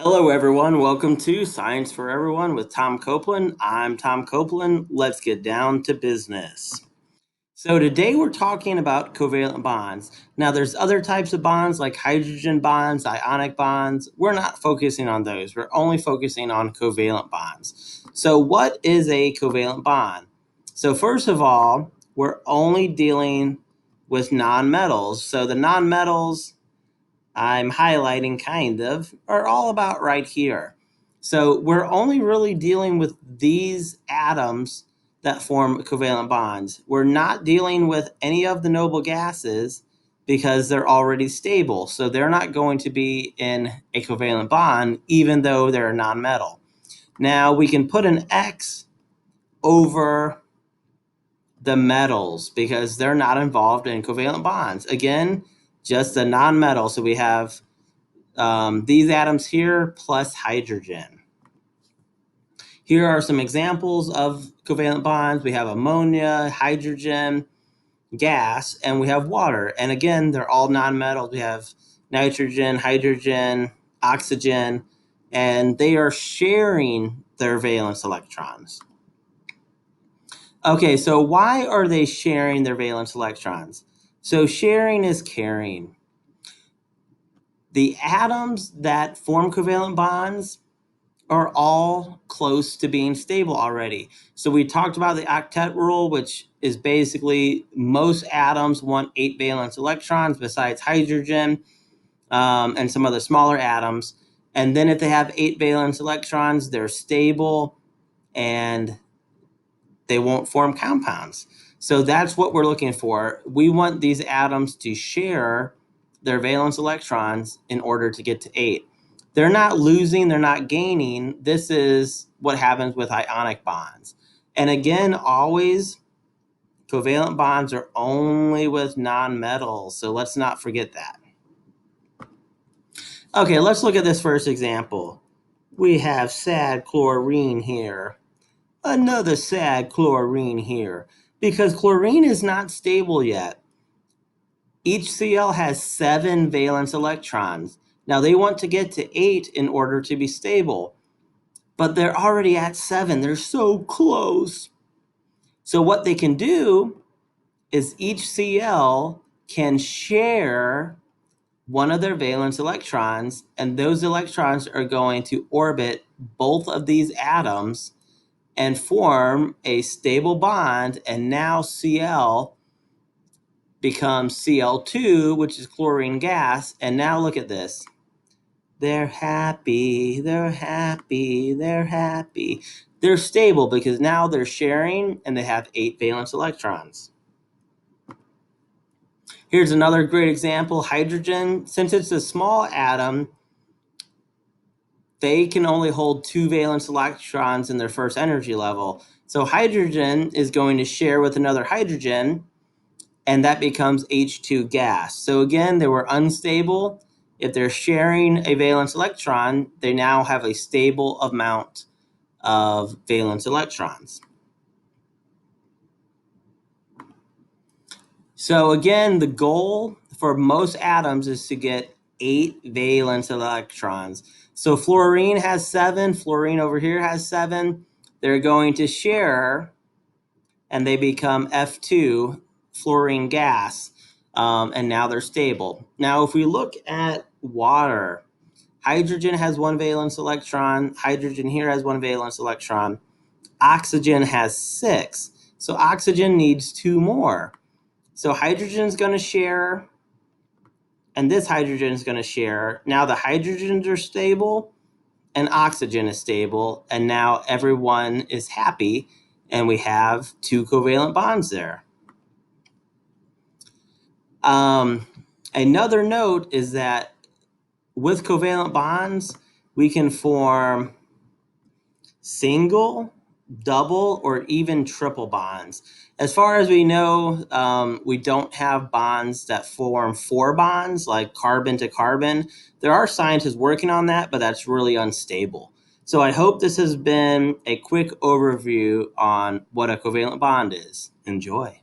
Hello, everyone. Welcome to Science for Everyone with Tom Copeland. I'm Tom Copeland. Let's get down to business. So today we're talking about covalent bonds. Now, there's other types of bonds like hydrogen bonds, ionic bonds. We're not focusing on those. We're only focusing on covalent bonds. So what is a covalent bond? So first of all, we're only dealing with nonmetals. So the nonmetals I'm highlighting are all about right here. So we're only really dealing with these atoms that form covalent bonds. We're not dealing with any of the noble gases because they're already stable. So they're not going to be in a covalent bond even though they're a nonmetal. Now we can put an X over the metals because they're not involved in covalent bonds. Again, just a nonmetal. So we have these atoms here plus hydrogen. Here are some examples of covalent bonds. We have ammonia, hydrogen, gas, and we have water. And again, they're all nonmetals. We have nitrogen, hydrogen, oxygen, and they are sharing their valence electrons. Okay, so why are they sharing their valence electrons? So sharing is caring. The atoms that form covalent bonds are all close to being stable already. So we talked about the Octet Rule, which is basically most atoms want 8 valence electrons besides hydrogen and some other smaller atoms. And then if they have 8 valence electrons, they're stable and they won't form compounds. So that's what we're looking for. We want these atoms to share their valence electrons in order to get to 8. They're not losing, they're not gaining. This is what happens with ionic bonds. And again, always covalent bonds are only with nonmetals, so let's not forget that. Okay, let's look at this first example. We have sad chlorine here. Another sad chlorine here, because chlorine is not stable yet. Each Cl has 7 valence electrons. Now they want to get to 8 in order to be stable, but they're already at 7. They're so close. So what they can do is each Cl can share one of their valence electrons, and those electrons are going to orbit both of these atoms and form a stable bond, and now Cl becomes Cl2, which is chlorine gas, and now look at this. They're happy, they're happy, they're happy. They're stable because now they're sharing and they have 8 valence electrons. Here's another great example, hydrogen. Since it's a small atom, they can only hold 2 valence electrons in their first energy level. So hydrogen is going to share with another hydrogen, and that becomes H2 gas. So again, they were unstable. If they're sharing a valence electron, they now have a stable amount of valence electrons. So again, the goal for most atoms is to get 8 valence electrons. So fluorine has 7, fluorine over here has 7. They're going to share and they become F2, fluorine gas, and now they're stable. Now, if we look at water, hydrogen has 1 valence electron, hydrogen here has 1 valence electron, oxygen has 6. So oxygen needs 2 more. So hydrogen is going to share, and this hydrogen is going to share. Now the hydrogens are stable, and oxygen is stable, and now everyone is happy, and we have 2 covalent bonds there. Another note is that with covalent bonds, we can form single, double, or even triple bonds. As far as we know, we don't have bonds that form 4 bonds, like carbon to carbon. There are scientists working on that, but that's really unstable. So I hope this has been a quick overview on what a covalent bond is. Enjoy.